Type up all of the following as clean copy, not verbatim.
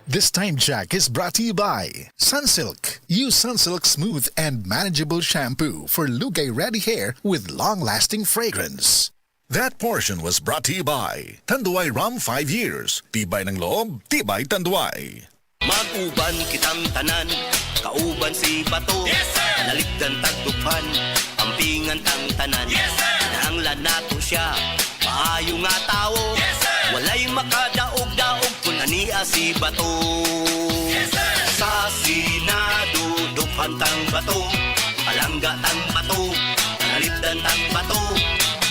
This time check is brought to you by Sunsilk. Use Sunsilk smooth and manageable shampoo for lugay-ready hair with long-lasting fragrance. That portion was brought to you by Tanduay Rum 5 years. Tibay ng loob, tibay Tanduay. Mag-uban kitang tanan, kauban si Bato. Yes, sir! Naligdan tagdupan, ampingan tang tanan. Yes, sir! Nahanglan nato siya, maayo nga tao. Yes, sir! Walay makadaog-daog kung ania si Bato. Yes, sir! Sa Senado, dupan tang Bato. Palangga tang Bato, naligdan tang Bato.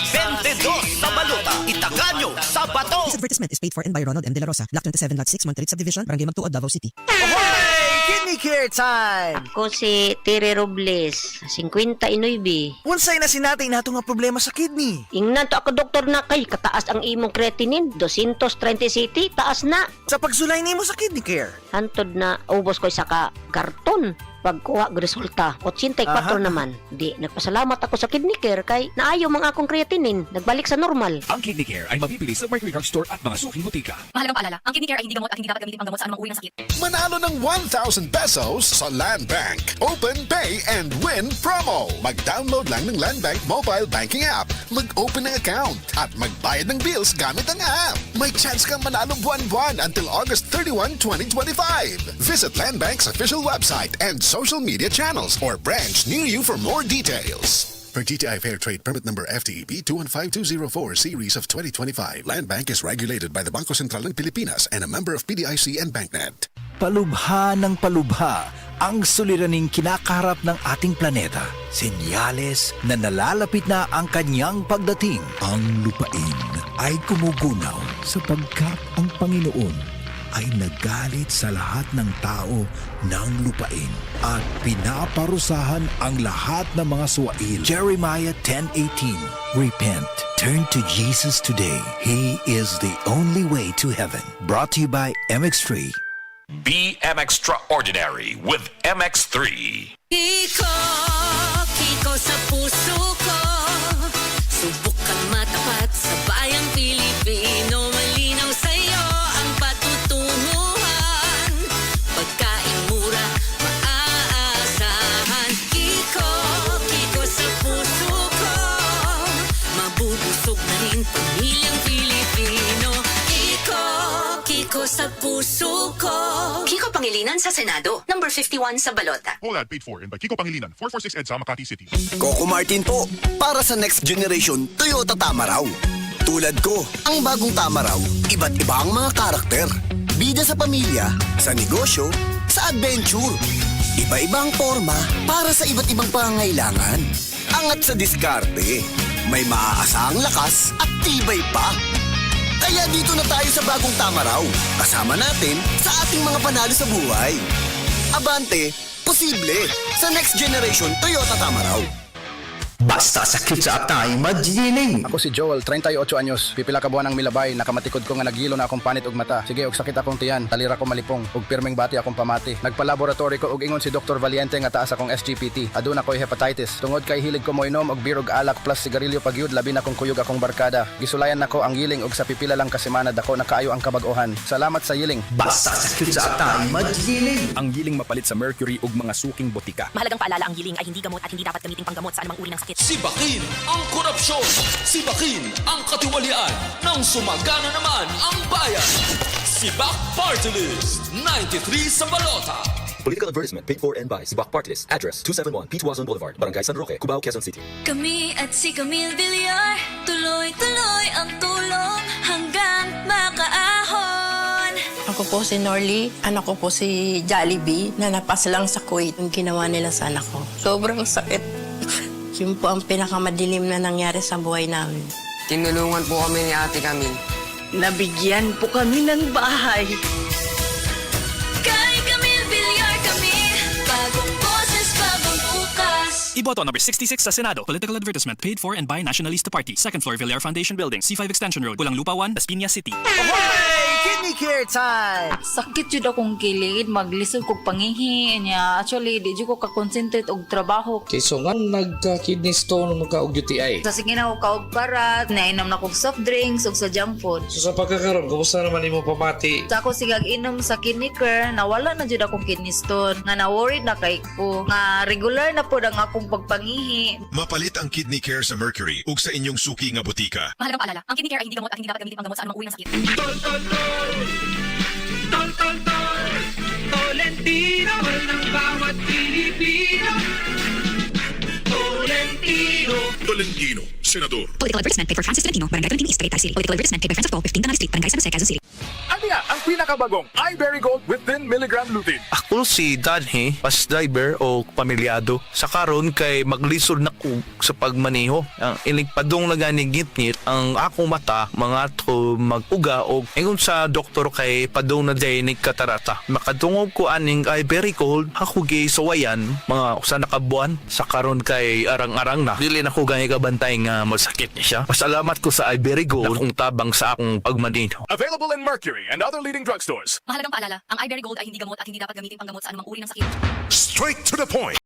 22 sa balota, itaganyo sa Bato. This advertisement is paid for and by Ronald M. De La Rosa, Block 27, Lot 6, Montreat Subdivision, Barangay Magtuod, Davao City. Ahoy! Kidney care time! Ako si Tere Robles, 59. Unsay na sinatay nato nga problema sa kidney? Ingnan to ako doktor na kay kataas ang imong creatinine, 230 city, taas na. Sa pagsulay nimo sa kidney care. Hantod na ubos ko isa ka karton. Pagkuha ng resulta, 84 naman. Di, nagpasalamat ako sa kidney care kay naayo mga akong creatinine, nagbalik sa normal. Ang Kidney Care ay mabibili sa Mercury Drug Store at mga suking butika. Mahalagang paalala, ang kidney care ay hindi gamot at hindi dapat gamitin panggamot sa anumang uri ng sakit. Manalo ng 1,000 pesos sa Land Bank. Open, pay, and win promo. Mag-download lang ng Land Bank mobile banking app. Mag-open ng account at magbayad ng bills gamit ang app. May chance kang manalo buwan-buwan until August 31, 2025. Visit Land Bank's official website and social media channels or branch near you for more details. For GTI Fair Trade Permit Number FTEB 215204 Series of 2025, Land Bank is regulated by the Bangko Sentral ng Pilipinas and a member of PDIC and BancNet. Palubha ng palubha ang suliraning kinakaharap ng ating planeta. Senyales na nalalapit na ang kanyang pagdating. Ang lupain ay kumugunaw sapagkat ang Panginoon ay nagalit sa lahat ng tao ng lupain at pinaparusahan ang lahat ng mga suwail. Jeremiah 10:18. Repent. Turn to Jesus today. He is the only way to heaven. Brought to you by MX3. Be Extraordinary with MX3. Kiko sa puso ko. Subukan matapat sa bayang Pilipino. Malinaw sa'yo ang patutunguhan. Pagkain mura, maaasahan. Kiko sa puso ko. Mabubusog na rin pamilyang Pilipino. Kiko sa puso ko. Kiko Pangilinan sa Senado, number 51 sa balota. All ad paid for and by Kiko Pangilinan, 446 EDSA, Makati City. Coco Martin po, para sa next generation Toyota Tamaraw. Tulad ko, ang bagong Tamaraw, iba't iba ang mga karakter. Bida sa pamilya, sa negosyo, sa adventure. Iba-ibang forma para sa iba't ibang pangangailangan. Angat sa diskarte, may maaasahang lakas at tibay pa. Kaya dito na tayo sa bagong Tamaraw. Kasama natin sa ating mga panalo sa buhay. Abante, posible sa next generation Toyota Tamaraw. Basta sakit sa atay, magiling. Ako si Joel, 38 anyos. Pipila ka buwan ng milabay, nakamatikod ko nga nagilo na akong panit ug mata. Sige, og sakit akong tiyan, talira ko malipong, ug pirming bati akong pamati. Nagpa-laboratory ko ug ingon si Dr. Valiente nga taas akong SGPT. Aduna ko'y hepatitis. Tungod kay hilig ko moinom og birog alak plus sigarilyo pagyud, labi na kong kuyog akong barkada. Gisulayan nako ang giling ug sa pipila lang ka semana dako nakaayo ang kabag-ohan. Salamat sa yiling. Basta sakit sa atay, magiling. Ang giling mapalit sa Mercury ug mga suking butika. Mahalagang paalala, ang giling ay hindi gamot at hindi dapat gamitin panggamot sa anumang uri ng sakit. Sibakin ang korupsyon! Sibakin ang katiwalian ng sumagana naman ang bayan! Sibak Party List 93 sa balota! Political advertisement paid for and by Sibak Party List. Address 271 P. Tuazon Boulevard, Barangay San Roque, Cubao, Quezon City. Kami at si Camille Villar, tuloy-tuloy ang tulong hanggang makaahon. Ako po si Norly, anak ko po si Jollibee na napas lang sa Kuwait. Yung ginawa nila sa anak ko. Sobrang sakit. Yun po ang pinakamadilim na nangyari sa buhay namin. Tinulungan po kami ni Ate Camille. Nabigyan po kami ng bahay. Kay Camille Villar kami, bagong boses, bagong bukas. Iboto number 66 sa Senado. Political advertisement paid for and by Nationalista Party. Second floor Villar Foundation Building, C5 Extension Road, Pulang Lupa 1, Las Piñas City. Ahoy! Kidney Kidney Care Time! Sakit jud akong kilid, maglisod kog pangihi niya. Actually, di jud ko ka-concentrate og trabaho. Okay, so nga nagka-kidney stone, magka-og UTI. Sa sige na ko kaog parat, nainom na kog soft drinks ug sa junk food. So sa pagkakaroon, kumusta naman imo pamati? Sa ako sigag inom sa kidney care, nawala na jud akong kidney stone. Nga na-worried na kay ko. Nga regular na pod ang akong pagpangihi. Mapalit ang Kidney Care sa Mercury ug sa inyong suki nga botika. Mahalagang paalala, ang kidney care ay hindi gamot at hindi dapat gamitin panggamot sa anumang uri ng sakit. Tolentino ng bawat Pilipino. Tolentino, Senador. Political advertisement paid for Francis Tolentino, Barangay Tolentino East, Tagaytay City. Political advertisement paid by Francis To, 15 Tanay Street, Barangay San Jose, Quezon City. Ano nga ang pinakabagong iBerry Gold with 10 mg lutein? Ako si Danhe, bus driver o pamilyado. Sa karon kay maglisod na ko sa pagmaneho. Ang iligpadong naganigit-ngit ang akong mata, mga to mag-uga o ingon sa doktor kay padong na dinig katarata. Makadungog ko aning iBerry Gold, ako gay sawayan, mga usa na kabuan. Sa karon kay arang-arang na. Dili na ko ganyan kabantay nga masakit niya siya. Pasalamat ko sa iBerry Gold na kung tabang sa akong pagmaneho. Available in Mercury and other leading drugstores. Mahalagang paalala, ang iBerry Gold ay hindi gamot at hindi dapat gamitin panggamot sa anumang uri ng sakit. Straight to the point.